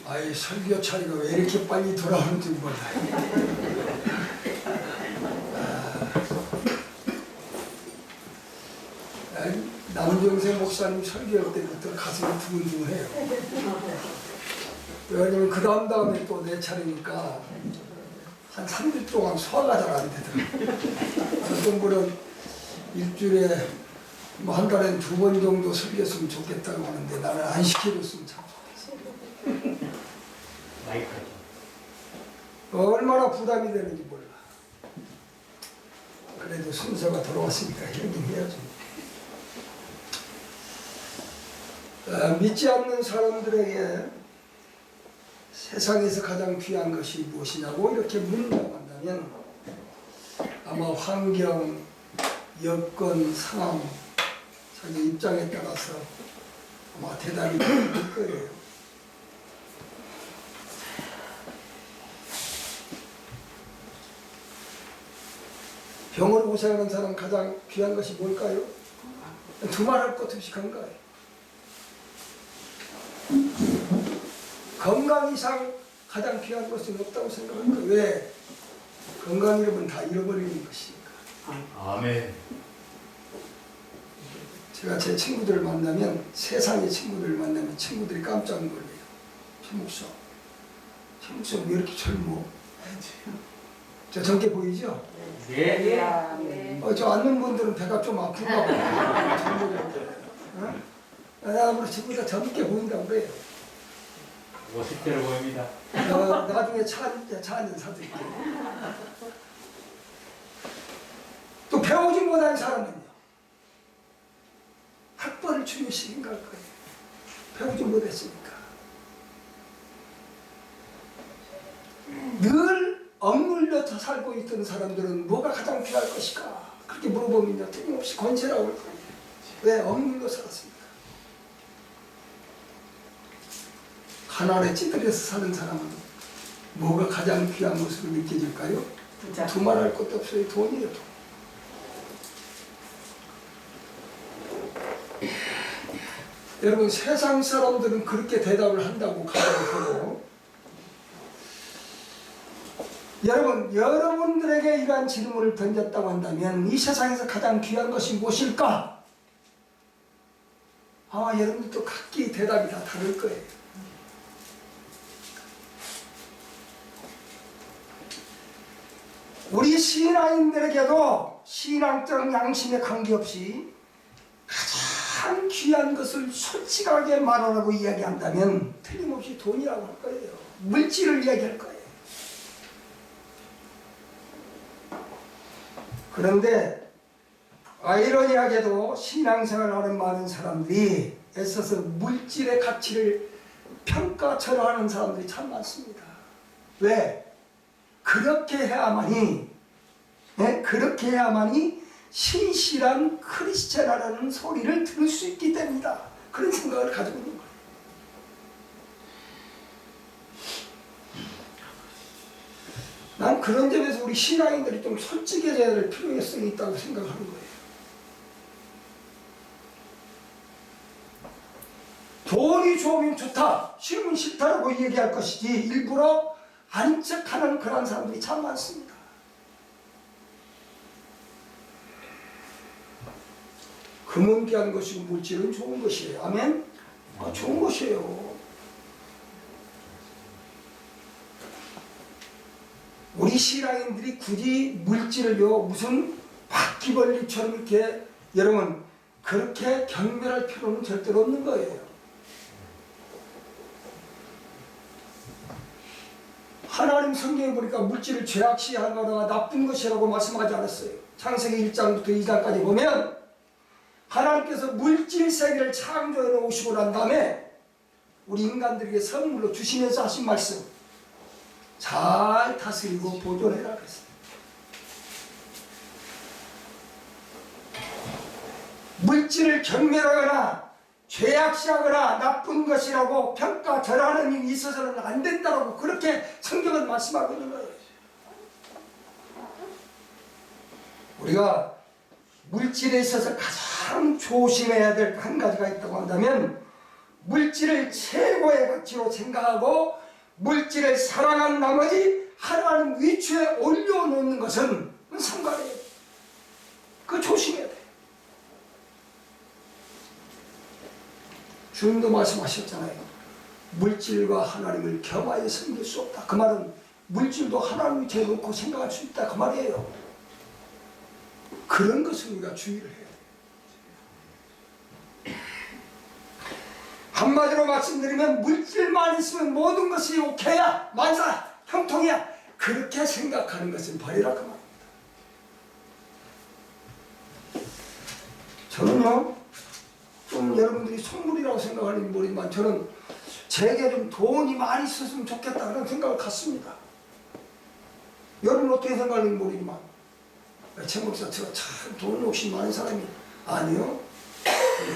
아이 설교 차리가 왜 이렇게 빨리 돌아오는지 몰라요. 남정세 목사님 설교할 때부터 가슴이 두근두근해요. 왜냐면 그 다음에 또 내 차례니까 한 3주 동안 소화가 잘 안 되더라고요. 어떤 분은 일주일에 뭐 한 달에 2번 정도 설교했으면 좋겠다고 하는데 나는 안 시켜줬으면 참 좋겠어. 얼마나 부담이 되는지 몰라. 그래도 순서가 돌아왔으니까 하긴 해야죠. 믿지 않는 사람들에게 세상에서 가장 귀한 것이 무엇이냐고 이렇게 묻는다고 한다면 아마 환경, 여건, 상황, 자기 입장에 따라서 아마 대답이 될 거예요. 병으로 고생하는 사람 가장 귀한 것이 뭘까요? 두말할 것 없이 건강해요. 건강 이상 가장 귀한 것은 없다고 생각합니다. 왜? 건강 잃으면 다 잃어버리는 것이니까. 아멘. 제가 제 친구들을 만나면, 세상의 친구들을 만나면 친구들이 깜짝 놀래요. 최 목사 왜 이렇게 젊어? 저 젊게 보이죠? 네. 저 앉는 분들은 배가 좀 아픈가 봐요. 젊은 분들. 아무래도 친구가 젊게 보인다고 그래요. 50대로 보입니다. 나중에 차 한잔 사드릴게요. 또 배우지 못한 사람은요, 학벌을 중요시 생각할 거예요. 배우지 못했으니까. 늘 억눌려서 살고 있던 사람들은 뭐가 가장 귀할 것일까? 그렇게 물어보면요, 틀림없이 권세라고 할 거예요. 왜? 억눌려 살았습니까? 가난에 찌들여서 사는 사람은 뭐가 가장 귀한 것으로 느껴질까요? 두말할 것도 없어요. 돈이에요, 돈. 여러분, 세상 사람들은 그렇게 대답을 한다고 가정하고, 여러분, 여러분들에게 이러한 질문을 던졌다고 한다면 이 세상에서 가장 귀한 것이 무엇일까? 아마 여러분들도 각기 대답이 다 다를 거예요. 우리 신앙인들에게도 신앙적 양심에 관계없이 가장 귀한 것을 솔직하게 말하라고 이야기한다면 틀림없이 돈이라고 할 거예요. 물질을 이야기할 거예요. 그런데 아이러니하게도 신앙생활하는 많은 사람들이 애써서 물질의 가치를 평가절하하는 사람들이 참 많습니다. 왜? 그렇게 해야만이 신실한 크리스찬이라는 소리를 들을 수 있기 때문이다. 그런 생각을 가지고 있는 거예요. 난 그런 점에서 우리 신앙인들이 좀 솔직해져야 될 필요성이 있다고 생각하는 거예요. 돈이 좋으면 좋다, 싫으면 싫다라고 얘기할 것이지 일부러 아닌 척하는 그런 사람들이 참 많습니다. 금은 귀한 것이고 물질은 좋은 것이에요. 아멘? 좋은 것이에요. 우리 신앙인들이 굳이 물질을요 무슨 바퀴벌레처럼 이렇게 여러분 그렇게 경멸할 필요는 절대로 없는 거예요. 하나님 성경에 보니까 물질을 죄악시하거나 나쁜 것이라고 말씀하지 않았어요. 창세기 1장부터 2장까지 보면 하나님께서 물질 세계를 창조해 놓으시고 난 다음에 우리 인간들에게 선물로 주시면서 하신 말씀, 잘 다스리고 보존해라 그랬어요. 물질을 경멸하거나 죄악시하거나 나쁜 것이라고 평가절하는 일이 있어서는 안 된다고 그렇게 성경은 말씀하고 있는 거예요. 우리가 물질에 있어서 가장 조심해야 될 한 가지가 있다고 한다면 물질을 최고의 가치로 생각하고 물질을 사랑한 나머지 하나님 위치에 올려놓는 것은 상관이에요. 그거 조심해야 돼. 주님도 말씀하셨잖아요. 물질과 하나님을 겸하여 섬길 수 없다. 그 말은 물질도 하나님 위치에 놓고 생각할 수 있다. 그 말이에요. 그런 것을 우리가 주의를 해야 돼요. 한마디로 말씀드리면 물질만 있으면 모든 것이 오케이야, 만사, 형통이야. 그렇게 생각하는 것은 버리라 그 말입니다. 저는요, 좀 여러분들이 속물이라고 생각하는지 모르지만 저는 제게 좀 돈이 많이 있었으면 좋겠다 그런 생각을 갖습니다. 여러분 어떻게 생각하는지 모르지만 최 목사 제가 참 돈 욕심 많은 사람이 아니요.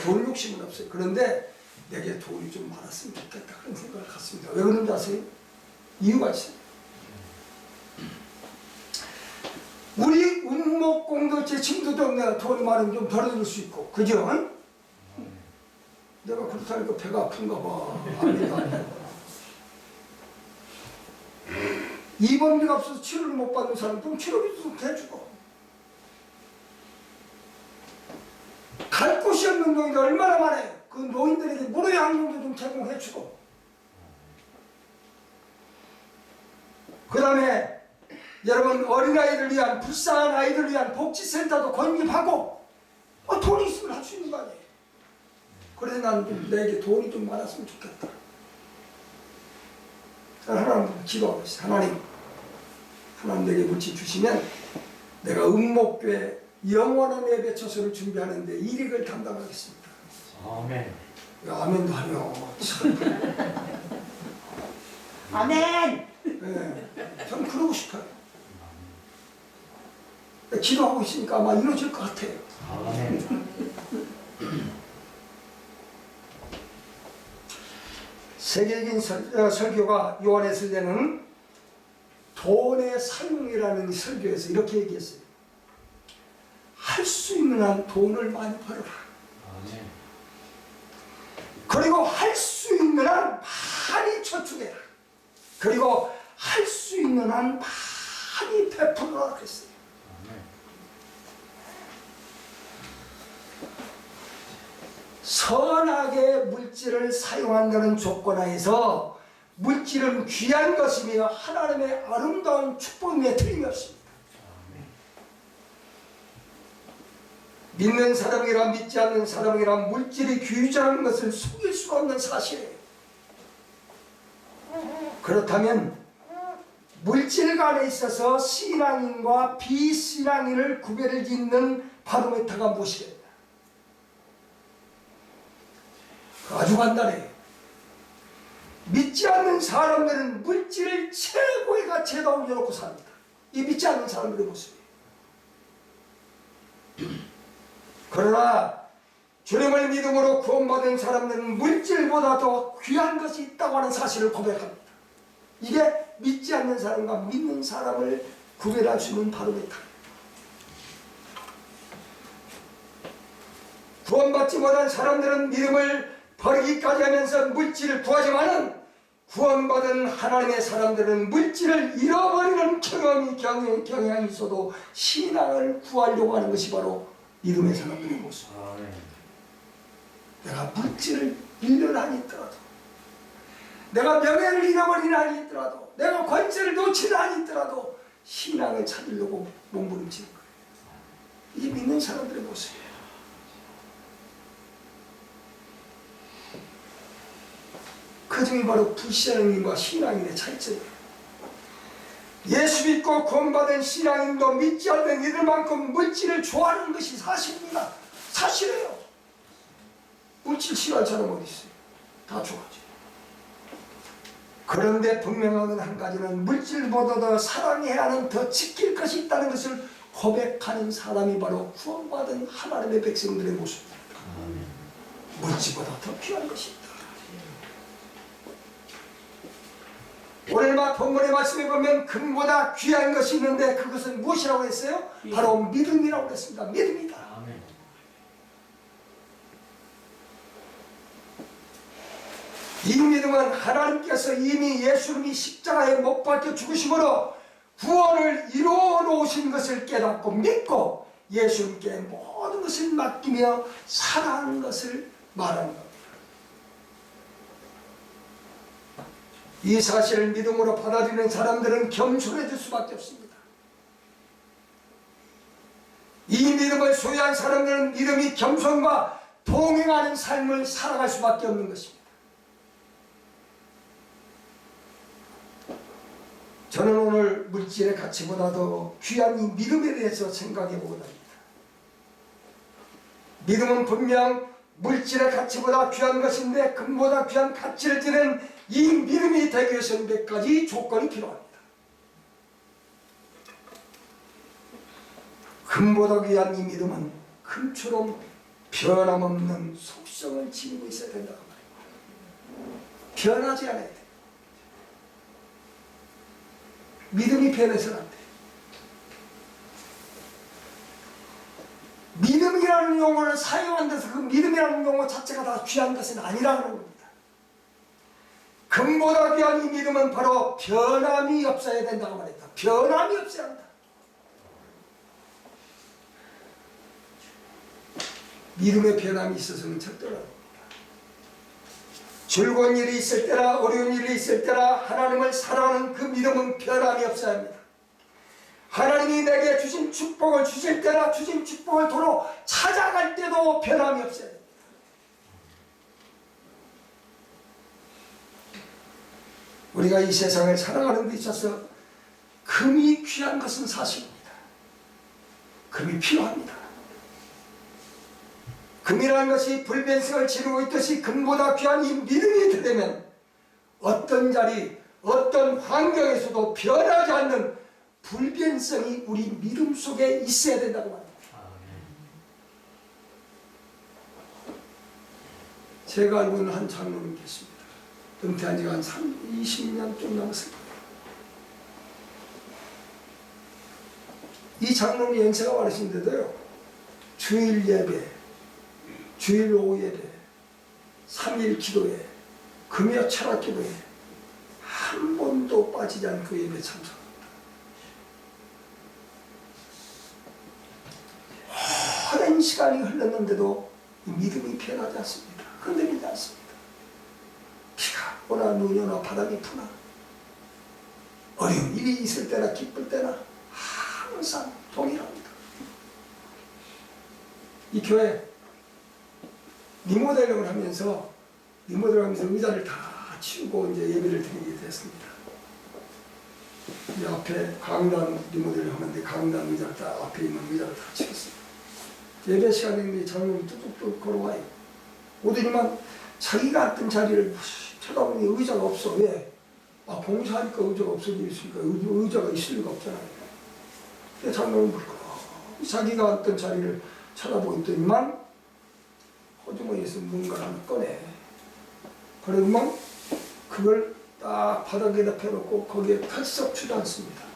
돈 욕심은 없어요. 그런데 내게 돈이 좀 많았으면 좋겠다 그런 생각을 갖습니다. 왜 그런지 아세요? 이유가 있어요. 우리 운목공동체 친구도 내가 돈이 많으면 좀 덜어줄 수 있고, 그죠? 내가 그렇다니까 배가 아픈가 봐. 아니다. 입원비가 없어서 치료를 못 받는 사람 좀 치료비도 좀 해주고, 갈 곳이 없는 노인들 얼마나 많아요. 그 노인들에게 무료 양육도 좀 제공해주고, 그 다음에 여러분 어린아이들 위한 불쌍한 아이들 위한 복지센터도 건립하고, 돈이 있으면 할 수 있는 거 아니에요. 그래서 난 내게 돈이 좀 많았으면 좋겠다. 하나님 기도하고 있어요. 하나님 내게 물질 주시면 내가 은목교회 영원한 예배 처소를 준비하는데 일익을 담당하겠습니다. 아멘. 아멘도 하며 참. 아멘. 네, 전 그러고 싶어요. 기도하고 있으니까 아마 이루어질 것 같아요. 아멘. 세계적인 설교가 요한에슬레는 돈의 사용이라는 설교에서 이렇게 얘기했어요. 할 수 있는 한 돈을 많이 벌어라. 아멘. 그리고 할 수 있는 한 많이 저축해라. 그리고 할 수 있는 한 많이 베풀어라 그랬어요. 아멘. 선하게 물질을 사용한다는 조건 하에서 물질은 귀한 것이며 하나님의 아름다운 축복에 틀림이 없습니다. 믿는 사람이라 믿지 않는 사람이라 물질이 귀중한 것을 속일 수가 없는 사실이에요. 그렇다면 물질 간에 있어서 신앙인과 비신앙인을 구별을 짓는 바로메터가 무엇이겠냐? 아주 간단해요. 믿지 않는 사람들은 물질을 최고의 가치에다 올려놓고 삽니다. 이 믿지 않는 사람들의 모습이에요. 그러나 주님을 믿음으로 구원받은 사람들은 물질보다 더 귀한 것이 있다고 하는 사실을 고백합니다. 이게 믿지 않는 사람과 믿는 사람을 구별할 수 있는 바로메터예요. 구원받지 못한 사람들은 믿음을 버리기까지 하면서 물질을 구하지만은 구원받은 하나님의 사람들은 물질을 잃어버리는 경향이 있어도 신앙을 구하려고 하는 것이 바로 믿음의 사람들의 모습. 아멘. 내가 물질을 잃는 한이 있더라도, 내가 명예를 잃어버리는 한이 있더라도, 내가 권세를 놓치는 한이 있더라도 신앙을 찾으려고 몸부림치는 거예요. 이게 믿는 사람들의 모습이에요. 그 점이 바로 불신앙인과 신앙인의 차이점이에요. 예수 믿고 구원받은 신앙인도 믿지 않는 이들만큼 물질을 좋아하는 것이 사실입니다. 사실이에요. 물질 싫어할 사람 어디 있어요? 다 좋아하죠. 그런데 분명한 한 가지는 물질보다 더 사랑해야 하는, 더 지킬 것이 있다는 것을 고백하는 사람이 바로 구원받은 하나님의 백성들의 모습입니다. 물질보다 더 귀한 것이 있다. 오늘 본문의 말씀에 보면 금보다 귀한 것이 있는데 그것은 무엇이라고 했어요? 바로 믿음이라고 했습니다. 믿음이다. 아멘. 이 믿음은 하나님께서 이미 예수님이 십자가에 못 박혀 죽으심으로 구원을 이루어 놓으신 것을 깨닫고 믿고 예수님께 모든 것을 맡기며 살아가는 것을 말하는 겁니다. 이 사실을 믿음으로 받아들이는 사람들은 겸손해질 수밖에 없습니다. 이 믿음을 소유한 사람들은 믿음이 겸손과 동행하는 삶을 살아갈 수밖에 없는 것입니다. 저는 오늘 물질의 가치보다도 귀한 이 믿음에 대해서 생각해 보고 합니다. 믿음은 분명 물질의 가치보다 귀한 것인데 금보다 귀한 가치를 지닌 이 믿음이 되기 위해서는 몇 가지 조건이 필요합니다. 금보다 귀한 이 믿음은 금처럼 변함없는 속성을 지니고 있어야 된다고 말입니다. 변하지 않아야 돼요. 믿음이 변해서는 안 돼요. 믿음이라는 용어를 사용한 데서 그 믿음이라는 용어 자체가 다 귀한 것은 아니라는 겁니다. 금보다 귀한 이 믿음은 바로 변함이 없어야 된다고 말했다. 변함이 없어야 한다. 믿음의 변함이 있어서는 절대로 안 됩니다. 즐거운 일이 있을 때나 어려운 일이 있을 때나 하나님을 사랑하는 그 믿음은 변함이 없어야 합니다. 하나님이 내게 주신 축복을 주실 때나 주신 축복을 도로 찾아갈 때도 변함이 없어야 됩니다. 우리가 이 세상을 살아가는 데 있어서 금이 귀한 것은 사실입니다. 금이 필요합니다. 금이라는 것이 불변성을 지르고 있듯이 금보다 귀한 이 믿음이 되려면 어떤 자리, 어떤 환경에서도 변하지 않는 불변성이 우리 믿음 속에 있어야 된다고 말합니다. 제가 알고 있는 한 장로님 계십니다. 은퇴한 지가 한 20년 좀 넘었을 거예요. 이 장로님 연세가 많으신데도요, 주일 예배, 주일 오후 예배, 3일 기도회, 금요 철학 기도회 한 번도 빠지지 않고 그 예배 참석합니다. 오랜 시간이 흘렀는데도 믿음이 변하지 않습니다. 흔들리지 않습니다. 비가 오나 눈이 오나 바람이 부나 어려운 일이 있을 때나 기쁠 때나 항상 동일합니다. 이 교회 리모델링을 하면서 의자를 다 치우고 이제 예배를 드리게 됐습니다. 이 앞에 강단 리모델링 하는데 강단 의자를 다 앞에 있는 의자를 다 치웠습니다. 예배 시간에 장로님이 뚝뚝뚝 걸어와요. 오더니만 자기가 앉던 자리를 쳐다보니 의자가 없어. 왜? 봉사하니까 의자가 없어지니까 의자가 있을 리가 없잖아요. 근데 장로님 자기가 앉던 자리를 쳐다보고 있더니만 호주머니에서 뭔가를 하나 꺼내. 그러더만 그걸 딱 바닥에다 펴놓고 거기에 털썩 주저앉습니다.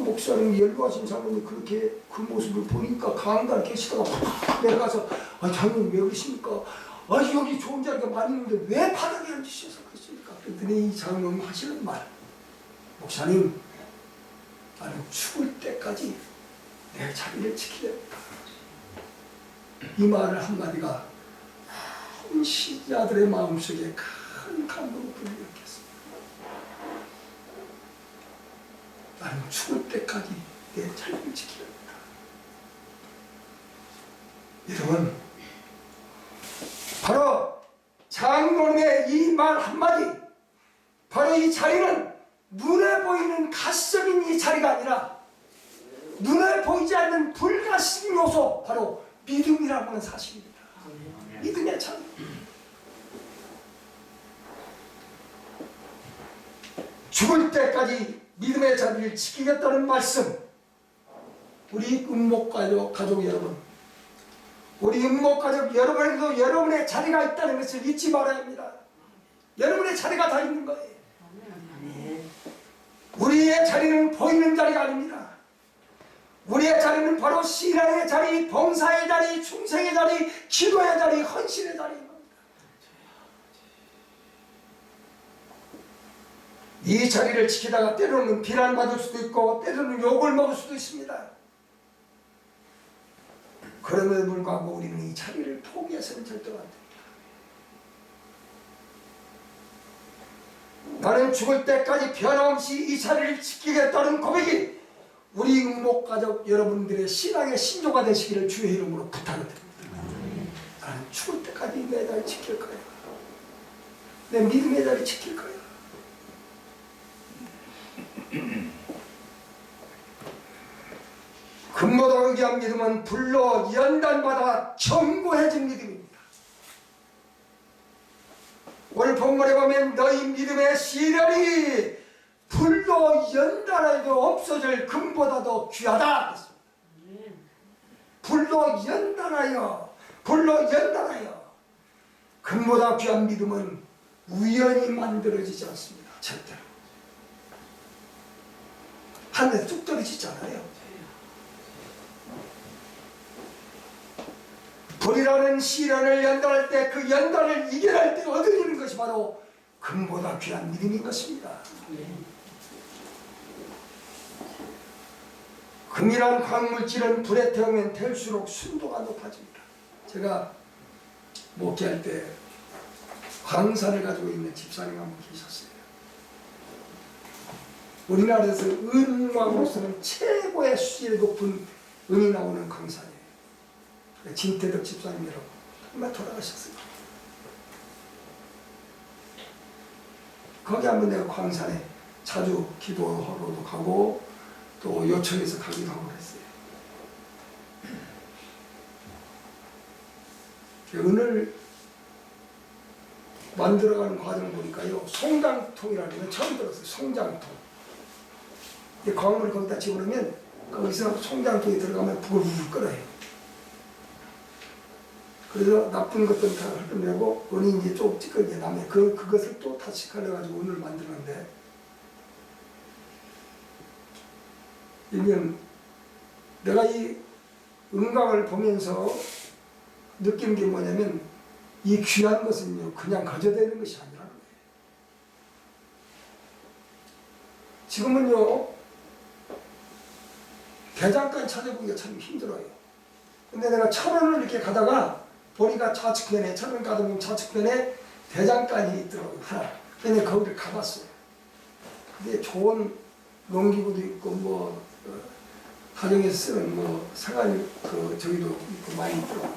목사님 열거하신 장로님이 그렇게 그 모습을 보니까 강단 계시다가 팍 내려가서 장로님 왜 그러십니까? 여기 좋은 자리가 많이 있는데 왜 바닥에 앉으셔서 그러십니까? 그랬더니 이 장로님 하시는 말, 목사님 나는 죽을 때까지 내 자리를 지키렵니다. 이 말을 한마디가 신자들의 마음속에 큰 감동을 불러일으켰습니다. 나는 죽을 때까지 내 자리를 지키려 합니다. 여러분, 바로 장로님의 이 말 한마디, 바로 이 자리는 눈에 보이는 가시적인 이 자리가 아니라 눈에 보이지 않는 불가시적인 요소, 바로 믿음이라고 하는 사실입니다. 믿음의 자리. 죽을 때까지 믿음의 자리를 지키겠다는 말씀. 우리 음목가족 여러분, 우리 음목가족 여러분에게도 여러분의 자리가 있다는 것을 잊지 말아야 합니다. 여러분의 자리가 다 있는 거예요. 우리의 자리는 보이는 자리가 아닙니다. 우리의 자리는 바로 신앙의 자리, 봉사의 자리, 충성의 자리, 기도의 자리, 헌신의 자리입니다. 이 자리를 지키다가 때로는 비난받을 수도 있고 때로는 욕을 먹을 수도 있습니다. 그럼에도 불구하고 우리는 이 자리를 포기해서는 절대로 안 됩니다. 나는 죽을 때까지 변함없이 이 자리를 지키겠다는 고백이 우리 응목가족 여러분들의 신앙의 신조가 되시기를 주의 이름으로 부탁을 드립니다. 나는 죽을 때까지 내 자리 지킬 거야. 내 믿음의 자리 지킬 거야. 금보다 의기한 믿음은 불로 연단받아 견고해진 믿음입니다. 오늘 본문에 보면 너희 믿음의 시련이 불로 연단하여도 없어질 금보다도 귀하다. 불로 연단하여 금보다 귀한 믿음은 우연히 만들어지지 않습니다. 절대로 하늘에 뚝 떨어지지 않아요. 불이라는 시련을 연단할 때 그 연단을 이겨낼 때 얻어지는 것이 바로 금보다 귀한 믿음인 것입니다. 금이란 광물질은 불에 태우면 태울수록 순도가 높아집니다. 제가 목회할 때 광산을 가지고 있는 집사님 한 분 계셨어요. 우리나라에서 은광으로서는 최고의 수질이 높은 은이 나오는 광산이에요. 진태덕 집사님이라고 정말 돌아가셨어요. 거기 한번 내가 광산에 자주 기도하러도 가고 또 요청해서 가기도 하고 그랬어요. 은을 만들어가는 과정을 보니까요, 송장통이라는 걸 처음 들었어요. 송장통. 광물을 거기다 집어넣으면 거기서 송장통이 들어가면 부글부글 끓어요. 그래서 나쁜 것들은 다 헐어내고 은이 이제 조금 찌꺼기가 남아요. 그것을 또 다시 갈려가지고 은을 만드는데, 이건 내가 이 은광을 보면서 느낀 게 뭐냐면 이 귀한 것은요 그냥 거저되는 것이 아니라는 거예요. 지금은요 대장간 찾아보기가 참 힘들어요. 근데 내가 천원을 이렇게 가다가 보니까 좌측편에, 천원 가다 보면 좌측편에 대장간이 있더라고요, 하나. 근데 거기를 가봤어요. 근데 좋은 농기구도 있고 뭐 가정에서 쓰는 뭐 생활 저기도 있고 많이 있더라고요.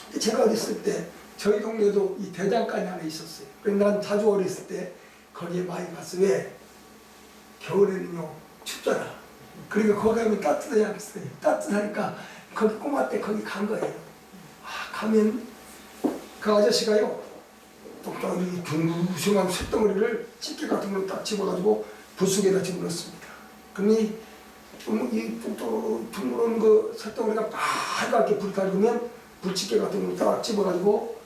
근데 제가 어렸을 때 저희 동네도 이 대장간이 하나 있었어요. 그래서 난 자주 어렸을 때 거기에 많이 갔어요. 왜? 겨울에는요 춥잖아. 그러니까 거기 가면 따뜻하지 않겠어요. 따뜻하니까 거기 꼬마 때 거기 간 거예요. 가면 그 아저씨가요 똑딱이 둥글둥글한 쇳덩어리를 집게 같은 걸로 딱 집어가지고 붓속에다 집어넣습니다. 그러니 이 둥글은 그 쇳덩어리가 빨갛게 불이 달구면 부침개 같은 걸로 딱 집어가지고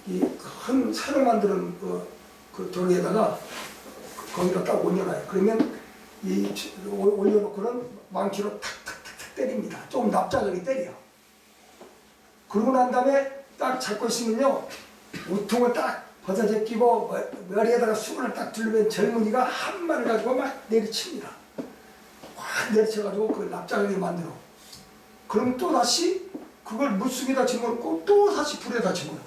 이 큰 새로 만드는 그 돌에다가 거기다 딱 올려놔요. 그러면 이 올려놓고는 망치로 탁탁탁탁 때립니다. 조금 납작하게 때려. 그러고 난 다음에 딱 잡고 있으면요 우통을 딱 벗어제끼고 머리에다가 수건을 딱 둘르면 젊은이가 한 말을 가지고 막 내리칩니다. 확 내리쳐가지고 그걸 납작하게 만들어. 그럼 또 다시 그걸 물속에다 집어넣고 또 다시 불에다 집어넣어.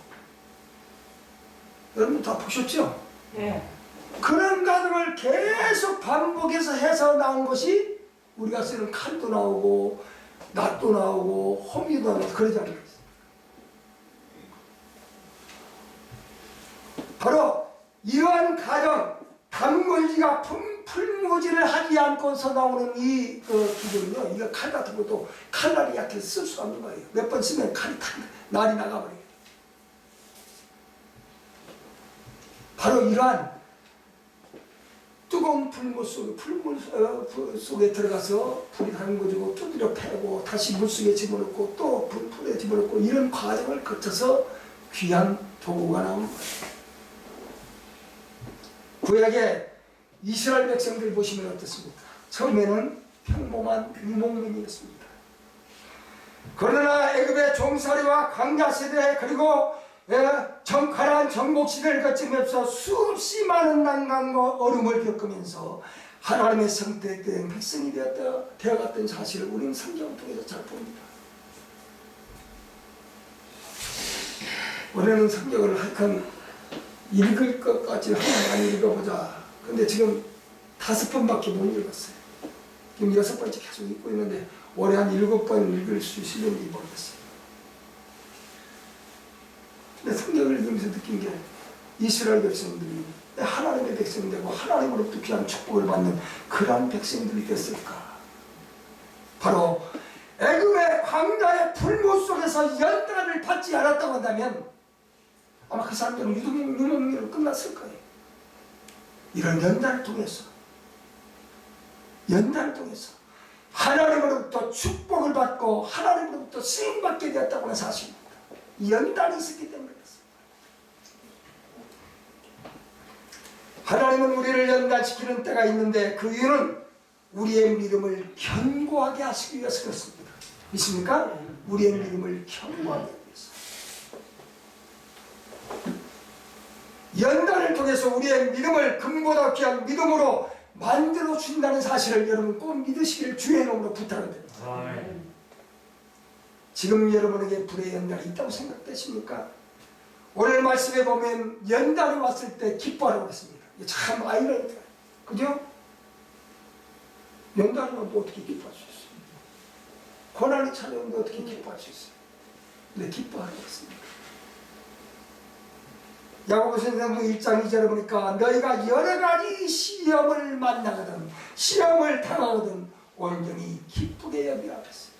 여러분 다 보셨죠? 네. 그런 과정을 계속 반복해서 해서 나온 것이 우리가 쓰는 칼도 나오고 낫도 나오고 호미도 나오고 그러지 않습니까? 바로 이러한 과정, 단물지가 풀무지를 하지 않고서 나오는 이 기준은요, 이거 칼 같은 것도 칼날이 약해서 쓸 수 없는 거예요. 몇 번 쓰면 칼이 다 날이 나가버려요. 바로 이러한 뜨거운 풀물 속에 들어가서 불이 담궈지고 두드려 패고 다시 물속에 집어넣고 또 불에 집어넣고 이런 과정을 거쳐서 귀한 도구가 나오는 거예요. 구약의 이스라엘 백성들 보시면 어떻습니까? 처음에는 평범한 유목민이었습니다. 그러나 애굽의 종살이와 광야 세대 그리고 가나안 정복 시대를 거치면서 수없이 많은 난간과 어려움을 겪으면서 하나님의 선택된 백성이 되어갔던 사실을 우리는 성경을 통해서 잘 봅니다. 우리는 성경을 하여간 읽을 것까지 한번 많이 읽어보자. 근데 지금 5번밖에 못 읽었어요. 지금 6번째 계속 읽고 있는데 올해 한 7번 읽을 수 있을지 모르겠어요. 근데 성경을 읽으면서 느낀 게 이스라엘 백성들이 하나님의 백성이 되고 하나님으로부터 귀한 축복을 받는 그러한 백성들이 됐을까? 바로 애굽의 광야의 풀무 속에서 연단을 받지 않았다고 한다면 아마 그 사람들은 유목민으로 끝났을 거예요. 이런 연단을 통해서 하나님으로부터 축복을 받고 하나님으로부터 쓰임받게 되었다고 하는 사실입니다. 연단이 있었기 때문에 그렇습니다. 하나님은 우리를 연단시키는 때가 있는데 그 이유는 우리의 믿음을 견고하게 하시기 위해서 그렇습니다. 믿습니까? 우리의 믿음을 견고하게 하기 위해서. 연단을 통해서 우리의 믿음을 금보다 귀한 믿음으로 만들어 준다는 사실을 여러분 꼭 믿으시기를 주의 이름으로 부탁드립니다. 지금 여러분에게 불의 연단이 있다고 생각되십니까? 오늘 말씀에 보면 연단이 왔을 때 기뻐하라고 했습니다. 참 아이러니까요. 그죠? 연단이 오면 어떻게 기뻐할 수 있어요? 고난이 찾아오는데 어떻게 기뻐할 수 있어요? 근데 기뻐하라고 했습니다. 야고보서 1장 2절에 보니까 너희가 여러 가지 시험을 만나거든 시험을 당하거든 온전히 기쁘게 여기라 했어요.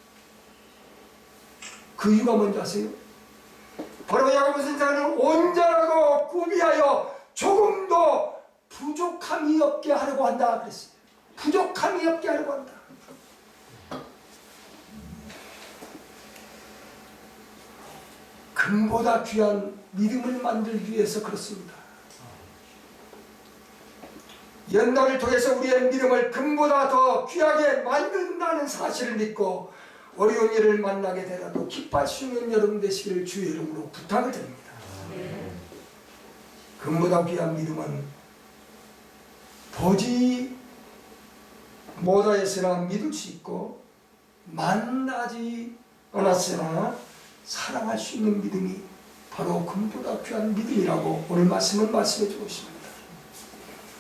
그 이유가 뭔지 아세요? 바로 야고보서 1장은 온전하고 구비하여 조금도 부족함이 없게 하려고 한다 그랬어요. 부족함이 없게 하려고 한다. 금보다 귀한 믿음을 만들기 위해서 그렇습니다. 연단을 통해서 우리의 믿음을 금보다 더 귀하게 만든다는 사실을 믿고 어려운 일을 만나게 되라도 기뻐할 수 있는 여러분 되시기를 주의 이름으로 부탁을 드립니다. 금보다 귀한 믿음은 보지 못하였으나 믿을 수 있고 만나지 않았으나 사랑할 수 있는 믿음이 바로 금보다 귀한 믿음이라고 오늘 말씀은 말씀해 주고 있습니다.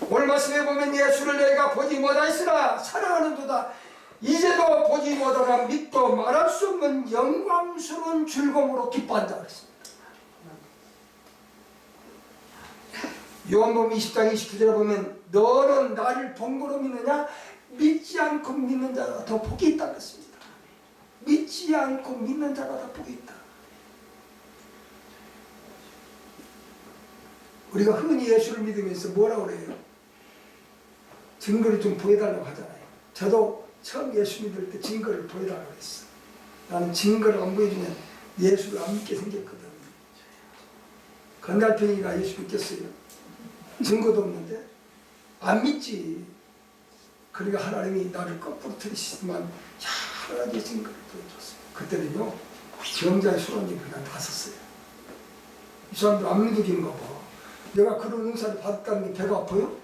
오늘 말씀에 보면 예수를 내가 보지 못하였으나 사랑하는도다 이제도 보지 못하나 믿고 말할 수 없는 영광스러운 즐거움으로 기뻐한다 그랬습니다. 요한복음 20장 29절에 보면 너는 나를 본거로 믿느냐? 믿지 않고 믿는 자가 더 복이 있다 그랬습니다. 믿지 않고 믿는 자가 더 복이 있다. 우리가 흔히 예수를 믿으면서 뭐라고 그래요? 증거를 좀 보여달라고 하잖아요. 저도 처음 예수 믿을 때 증거를 보여달라고 했어. 나는 증거를 안 보여주면 예수를 안 믿게 생겼거든. 건달팽이가 예수 믿겠어요? 증거도 없는데 안 믿지. 그러니까 하나님이 나를 거꾸로 들이시지만 여러 가지 증거를 보여줬어요. 그때는요 정자의 수련이 그냥 다 썼어요. 이 사람들 안 믿어지는가 봐. 내가 그런 은사를 받았다는 게 배가 아파요?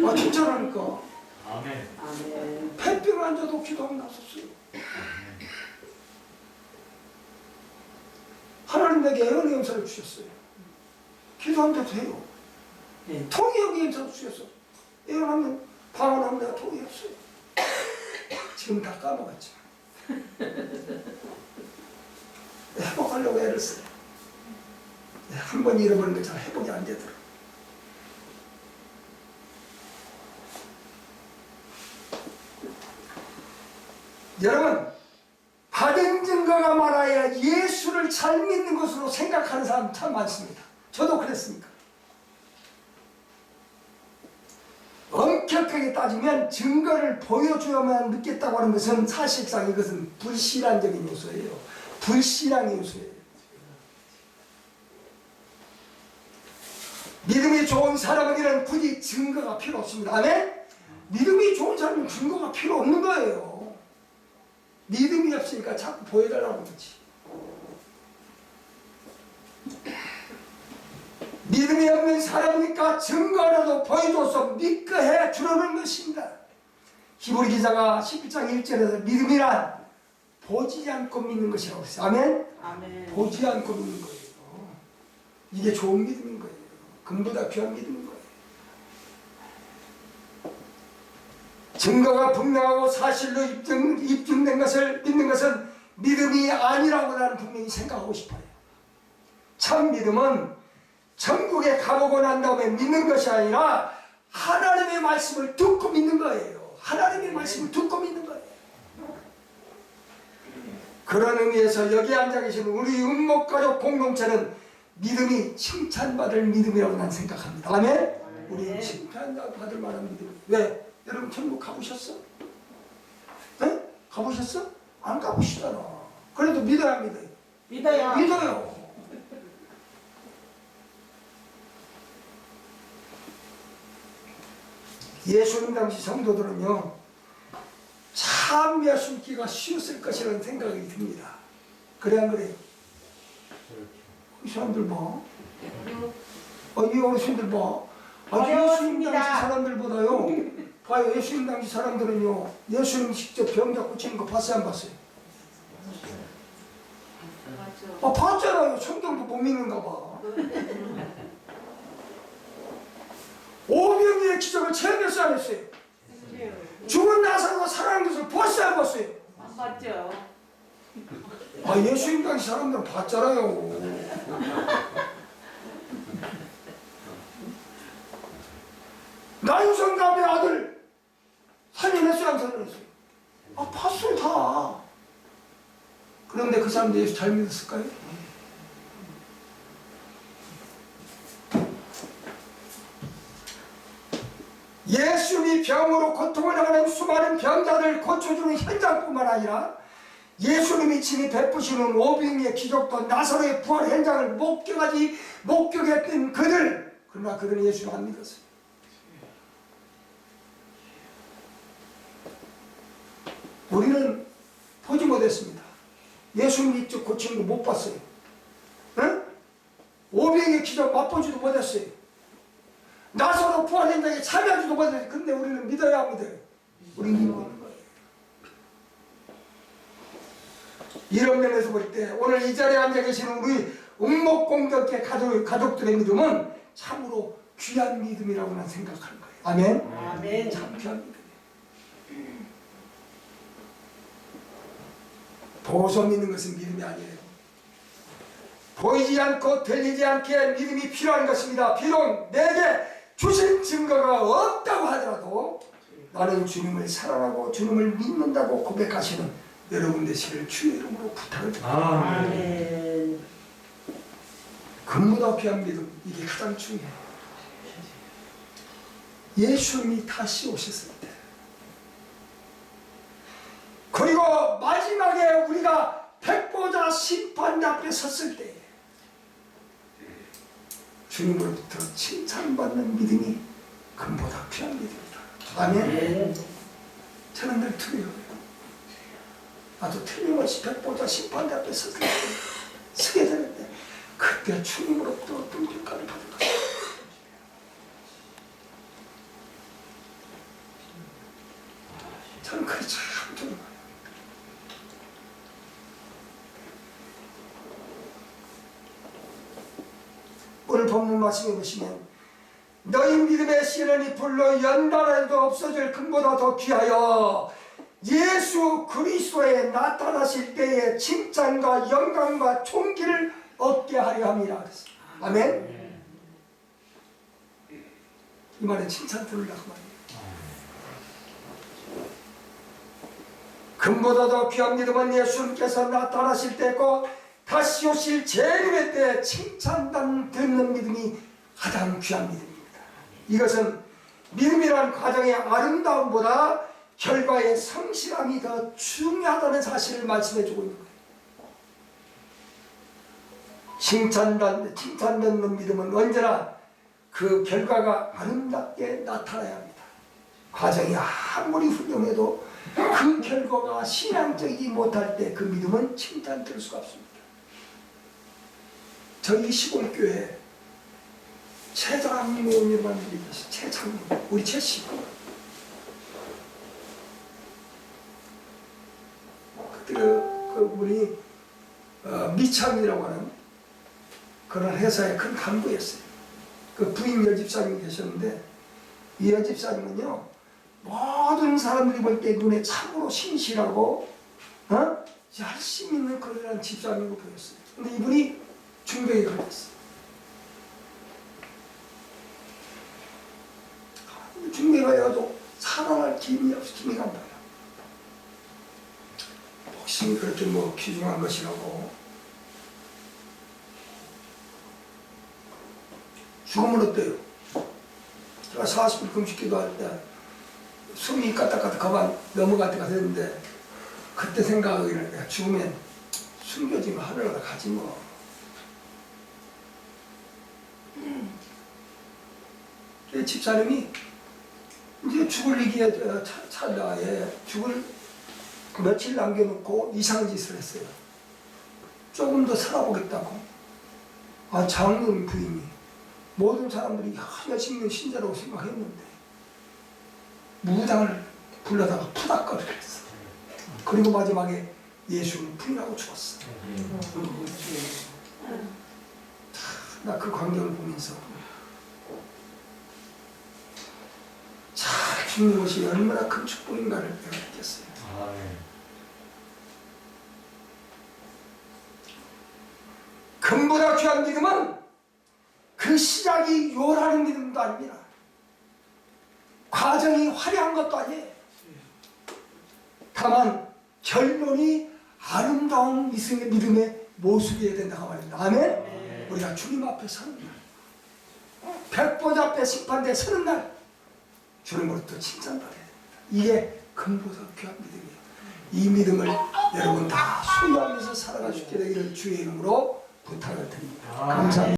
아 진짜라니까. 아멘. 폐병 환자도 기도하고 나섰어요. 하나님 내게 애언의 은사를 주셨어요. 기도하면 돼요. 통역의 은사를 주셨어요. 애언하면 방언하면 내가 통역했어요. 지금 다 까먹었지만 회복하려고 애를 써요. 한 번 잃어버린 거 잘 회복이 안 되더라고요. 여러분 받은 증거가 많아야 예수를 잘 믿는 것으로 생각하는 사람 참 많습니다. 저도 그랬으니까. 엄격하게 따지면 증거를 보여줘야만 믿겠다고 하는 것은 사실상 이것은 불신앙적인 요소예요. 불신앙의 요소예요. 믿음이 좋은 사람에게는 굳이 증거가 필요 없습니다. 아멘? 믿음이 좋은 사람은 증거가 필요 없는 거예요. 믿음이 없으니까 자꾸 보여달라는 거지. 믿음이 없는 사람이니까 증거라도 보여줘서 믿게 해 주려는 것입니다. 히브리 기자가 11장 1절에서 믿음이란 보지 않고 믿는 것이라고 했어요. 아멘? 아멘. 보지 않고 믿는 거예요. 이게 좋은 믿음인 거예요. 금보다 귀한 믿음인 거예요. 증거가 분명하고 사실로 입증된 것을 믿는 것은 믿음이 아니라고 나는 분명히 생각하고 싶어요. 참 믿음은 천국에 가보고 난 다음에 믿는 것이 아니라 하나님의 말씀을 듣고 믿는 거예요. 하나님의 말씀을 듣고 믿는 거예요. 그런 의미에서 여기 앉아 계신 우리 은목가족 공동체는 믿음이 칭찬받을 믿음이라고 난 생각합니다. 아멘? 우리 칭찬받을 만한 믿음. 왜? 여러분 천국 가보셨어? 네? 가보셨어? 안 가보시잖아. 그래도 믿어야 믿어요. 믿어요. 믿어요. 예수님 당시 성도들은요, 참 예수님기가 쉬웠을 것이라는 생각이 듭니다. 그래 안 그래요? 이 사람들 봐. 이 어르신들 봐. 예수님 당시 사람들보다요, 봐요. 예수님 당시 사람들은요, 예수님 직접 병자 고치는 거 봤어요, 안 봤어요? 봤잖아요. 성경도 못 믿는가 봐. 오병이의 기적을 체험했어요, 안 했어요? 죽은 나사로가 살아난 것을 봤어요, 안 봤어요? 안 봤죠. 예수님 당시 사람들은 봤잖아요. 나유성감의 아들 살려냈어요, 안 살려냈어요? 봤어요, 다. 그런데 그 사람들 예수 잘 믿었을까요? 예수님이 병으로 고통을 당하는 수많은 병자들 고쳐주는 현장뿐만 아니라 예수님이 친히 베푸시는 오병이의 기적도 나사로의 부활 현장을 목격했던 그들, 그러나 그들은 예수를 안 믿었어요. 우리는 보지 못했습니다. 예수님이 직접 고치는 거 못 봤어요. 응? 오병이의 기적 맛보지도 못했어요. 나사로 부활 현장에 참여하지도 못했어요. 근데 우리는 믿어야 믿어요. 우리는 믿는 거예요. 이런 면에서 볼 때 오늘 이 자리에 앉아 계시는 우리 웅목공덕회 가족들의 믿음은 참으로 귀한 믿음이라고 난 생각하는 거예요. 아멘? 아멘. 참 귀한 믿음이에요. 보고서 믿는 것은 믿음이 아니에요. 보이지 않고 들리지 않게 믿음이 필요한 것입니다. 비록 내게 주신 증거가 없다고 하더라도 나는 주님을 사랑하고 주님을 믿는다고 고백하시는 여러분 되시기를 주의 이름으로 부탁을 드립니다. 아멘. 금보다 귀한 믿음, 이게 가장 중요해요. 예수님이 다시 오셨을 때, 그리고 마지막에 우리가 백보자 심판대 앞에 섰을 때 주님으로부터 칭찬받는 믿음이 금보다 귀한 믿음이다. 아멘. 저는 늘 두려워요. 나도 틀림없이 백보자 심판대 앞에 서게 되는데 그때 주님으로부터 어떤 평가를 받을 것이다. 저는 그게 참 두려워요. 오늘 본문 말씀해 보시면 너희 믿음의 씨름이 불로 연단해도 없어질 금보다 더 귀하여 예수 그리스도에 나타나실 때에 칭찬과 영광과 존귀를 얻게 하려 함이라 그랬어요. 아멘. 이 말은 칭찬 들으려고 말이에요. 금보다 더 귀한 믿음은 예수님께서 나타나실 때고 다시 오실 재림의 때 칭찬 듣는 믿음이 가장 귀한 믿음입니다. 이것은 믿음이란 과정의 아름다움보다 결과의 성실함이 더 중요하다는 사실을 말씀해주고 있는 거예요. 칭찬 듣는 믿음은 언제나 그 결과가 아름답게 나타나야 합니다. 과정이 아무리 훌륭해도 그 결과가 신앙적이지 못할 때 그 믿음은 칭찬 들을 수가 없습니다. 저희 시골교회 최장모님만 믿으시. 최장모 우리 최씨. 그때 그 우리 미창이라고 하는 그런 회사의 큰 간부였어요. 그 부인 여집사님이 계셨는데 이 여집사님은요 모든 사람들이 볼 때 눈에 참으로 신실하고 열심히 있는 그런 집사님으로 보였어요. 근데 이분이 중병에 걸렸어요. 중병에 걸려도 살아날 기미가 안 보여요. 혹시 그렇게 뭐 귀중한 것이라고 죽으면 어때요? 제가 40일 금식 기도할 때 숨이 까딱까딱 가만 넘어갈 때가 됐는데 그때 생각하기를 내가 죽으면 숨겨지면 하늘나라 가지 뭐. 그 집사님이 이제 죽을 위기에 찰나에 죽을 며칠 남겨놓고 이상한 짓을 했어요. 조금 더 살아보겠다고. 장로님 부인이 모든 사람들이 열심히 신자라고 생각했는데 무당을 불러다가 푸닥거리를 했어. 그리고 마지막에 예수는 부인하고 죽었어. 나 그 광경을 보면서 잘 죽는 것이 얼마나 큰 축복인가를 내가 느꼈어요. 금보다 귀한 믿음은 그 시작이 요란한 믿음도 아닙니다. 과정이 화려한 것도 아니에요. 다만 결론이 아름다운 믿음의 모습이어야 된다고 말입니다. 아멘? 우리가 주님 앞에 서는 날, 백보자 앞에 심판대 서는 날 주님으로부터 칭찬받아야 됩니다. 이게 금보다 귀한 믿음이에요. 이 믿음을 여러분 다 소유하면서 살아갈 수 있게 되기를 주의 이름으로 부탁을 드립니다. 감사합니다.